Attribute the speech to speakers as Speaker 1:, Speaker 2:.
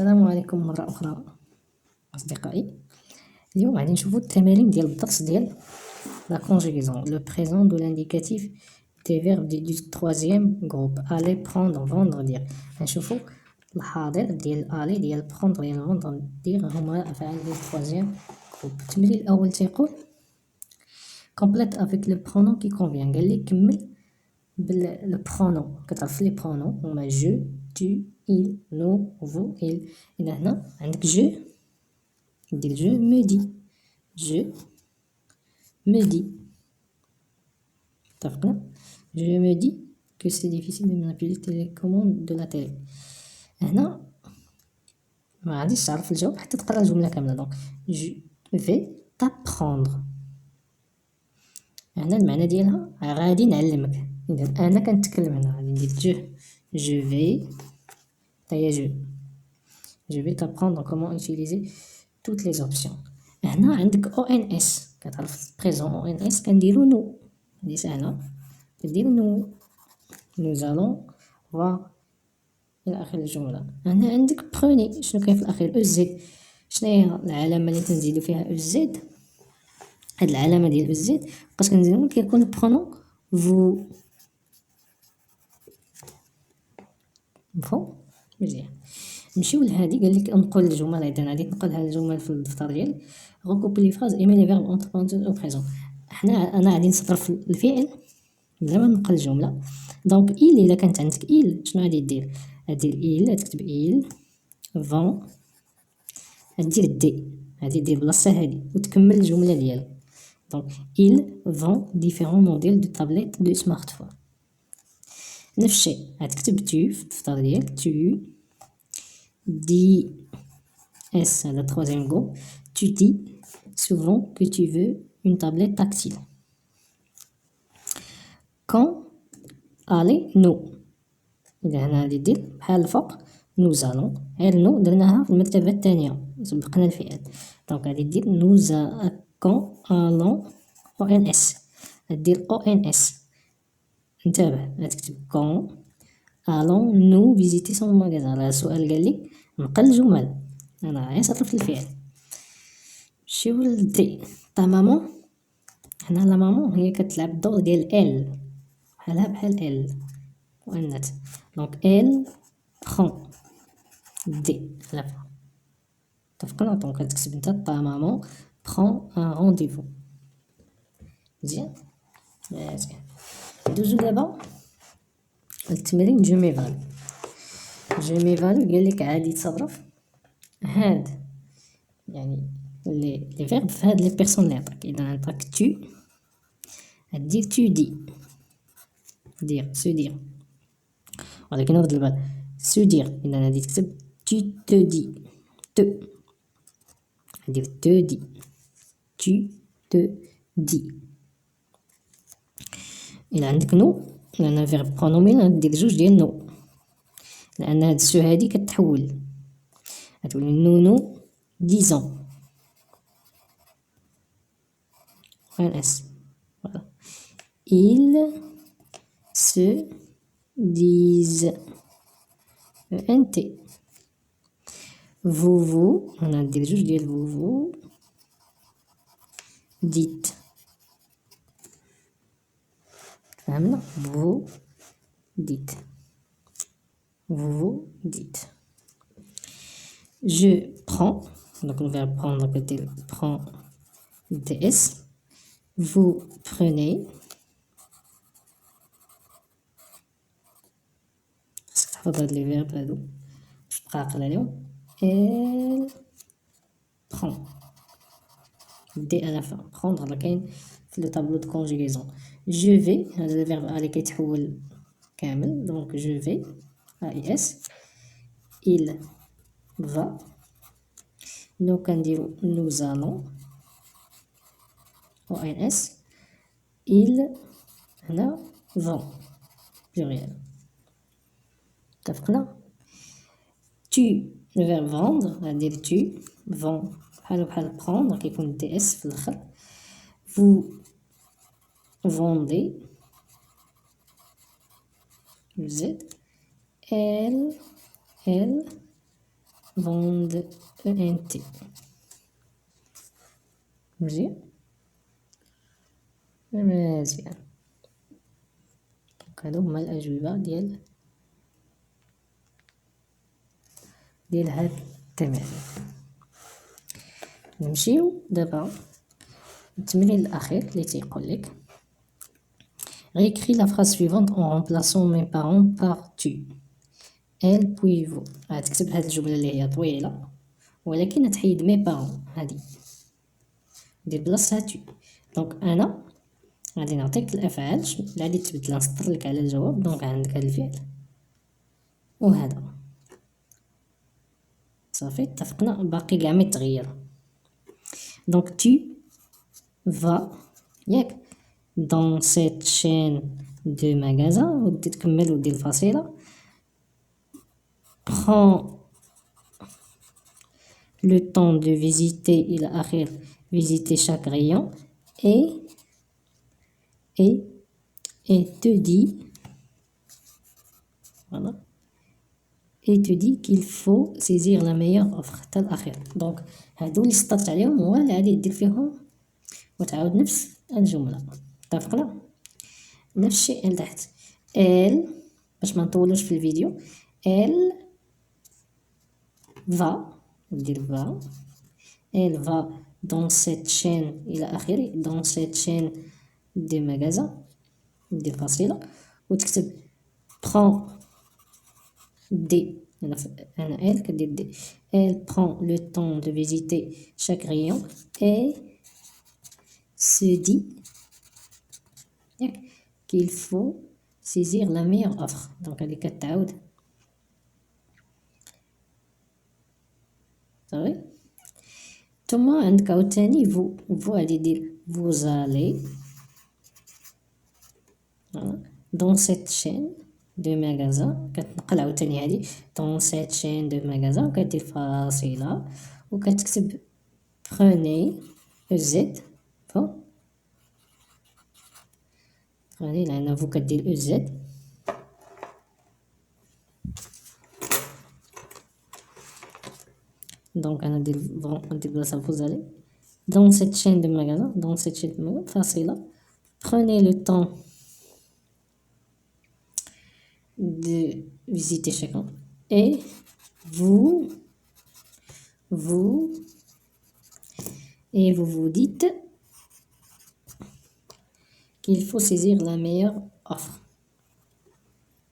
Speaker 1: السلام عليكم مرة أخرى أصدقائي. اليوم غادي نشوفو التمارين ديال الدرس ديال لا كونجوغيزون لو بريزون دو لانديكاتيف دي فيرب دو تروازيام جروب الي بروندر فوندر دير. غنشوفو الحاضر ديال الي ديال بروندر ديال فوندر دير هما الأفعال ديال تروازيام جروب. التمرين الأول تيقول كومبليت افيك لو برونون كي كونفيان، قال لي كمل باللو برونون. كتعرف لي برونون هما جو tu, il, nous, vous, il. إذا هنا عندك جو ندير je me dis je me dis. اتفقنا؟ je me dis que c'est difficile de manipuler les télécommandes de la télé. هنا ما غاديش تعرف الجواب حتى تقرا الجملة كاملة. دونك je vais t'apprendre. هنا المعنى ديالها غادي نعلمك. إذا أنا كنتكلم هنا غادي ندير je vais تاهي je vais t'apprendre comment utiliser toutes les options. هنا عندك ONS كتعرف présent ONS كنديرو نو، هادي ساهلة كدير نو nous allons voir إلى آخر الجملة. هنا عندك prenez، شنو كاين في الأخير زد. شناهي العلامة اللي تنزيدو فيها زد؟ هاد العلامة ديال زد بقاش كنزيدو كيكون برونون فو. مفهوم؟ مزيان. نمشيو لهادي قال لك انقل الجمل. اذا غادي تنقل هاد الجمل في الدفتر ديالك. ريكوبي لي فراز ايمي لي فيرب اونتر بارونتيز او بريزون. انا غادي نصرف الفعل بلا ما نقل الجمله. دونك إل الا كانت عندك إل شنو غادي دير؟ غادير إل، غتكتب إل فون، غدير دي، غادي دير بلاصه هادي وتكمل الجمله ديالك. دونك إل فون ديفيرون موديل دو طابليت دو سمارتفون. نفس الشيء غتكتب تو في الدفتر ديالك تو dis S à la troisième groupe, tu dis souvent que tu veux une tablette tactile. Quand allez nous. إذا هنا غادي دير بحال الفوق nous allons، غير نو درناها في المرتبة الثانية سبقنا الفعل. دونك غادي دير nous quand allons ONS، غدير ONS. انتبه غتكتب quand allons nous visiter son magasin. راه السؤال قال لي نقل الجمل، انا غير صرفت الفعل. نمشيو لدي تا مامون. هنا لا مامون هي كتلعب الدور ديال ال، بحالها بحال ال مؤنث. دونك ال برون دي على فوا. اتفقنا؟ دونك كتكتب نتا تا مامون برون ان رونديفو. مزيان مزيان. ندوزو دابا التمرين جو ميفالو. جو ميفالو قال لك عادي تصرف هاد يعني لي فيرب في هاد لي بيرسون لي عطاك. اذا عطاك تو غدير تو دي، دير سو دير. ولكن رد البال سو دير. اذا غادي تكتب تو تو دي، تو غدير تو دي، تو تو دي. الا عندك نو لان فيرب برونومين غدير جوج ديال نو، لان هاد السو هادي كتحول غتولي نو ديزون ONS. Voilà. Ils se disent ENT. vous on a dit جوج ديال vous dites. فهمنا؟ vous dites. vous dites. je prends. Donc le verbe prendre peut-être prend DS. vous prenez. خاصك تحفظ هاد لي فيرب هادو باش تبقى عاقل عليهم. elle prend دي à la fin. prendre راه كاين في لو طابلو دو كونجوغيزون. je vais هذا الفيرب الي كيتحول كامل. دونك je vais AIS. il va. نو كنديرو nous allons ONS. il هنا vont pluriel. اتفقنا؟ tu le verbe vendre غندير tu vend بحال prendre كيكون دي اس في الاخر. vous vendez Z. elle vente ENT مزيان مزيان. دونك هادو هما الأجوبة ديال هاد التمارين. نمشيو دابا التمرين الأخير اللي تيقول لك réécris la phrase suivante en remplaçant mes parents par tu. Elle puis vous. تكتب هاد الجملة اللي هي طويلة ولكن تحيد مي بارون هادي دير بلاصتها tu. دونك أنا غادي نعطيك الأفعال اللي غادي تبدلها نسطر لك على الجواب. دونك عندك هاد الفعل وهذا صافي اتفقنا باقي كاع ما يتغير. دونك tu vas ياك dans cette chaîne de magasins ودي تكمل ودير الفصيلة prends le temps de visiter إلى آخر visiter chaque rayon et te dit voilà et te dit qu'il faut saisir la meilleure offre حتى الأخير. دونك هادو اللي سطرت عليهم هو اللي غادي دير فيهم وتعاود نفس الجملة. اتفقنا؟ نفس الشيء لتحت elle باش ما نطولوش في الفيديو elle va ندير va elle va dans cette chaîne إلى آخره dans cette chaîne de magasins ندير فاصلة وتكتب prend دي أنا elle كدير دي elle prend le temps de visiter chaque rayon et se dit qu'il faut saisir la meilleure offre. دونك هادي كتعاود صافي. ثم عندك عاوتاني فو غادي دير vous allez dans cette chaîne de magasins كتنقل عاوتاني هادي dans cette chaîne de magasins وكدير فاصلة وكتكتب prenez z غادي لأن فو كدير زد دونك أنا ندير بلاصة فوزالي dans cette chaîne de magasins dans cette chaîne de magasins فاصلة prenez le temps de visiter chacun et vous vous dites qu'il faut saisir la meilleure offre.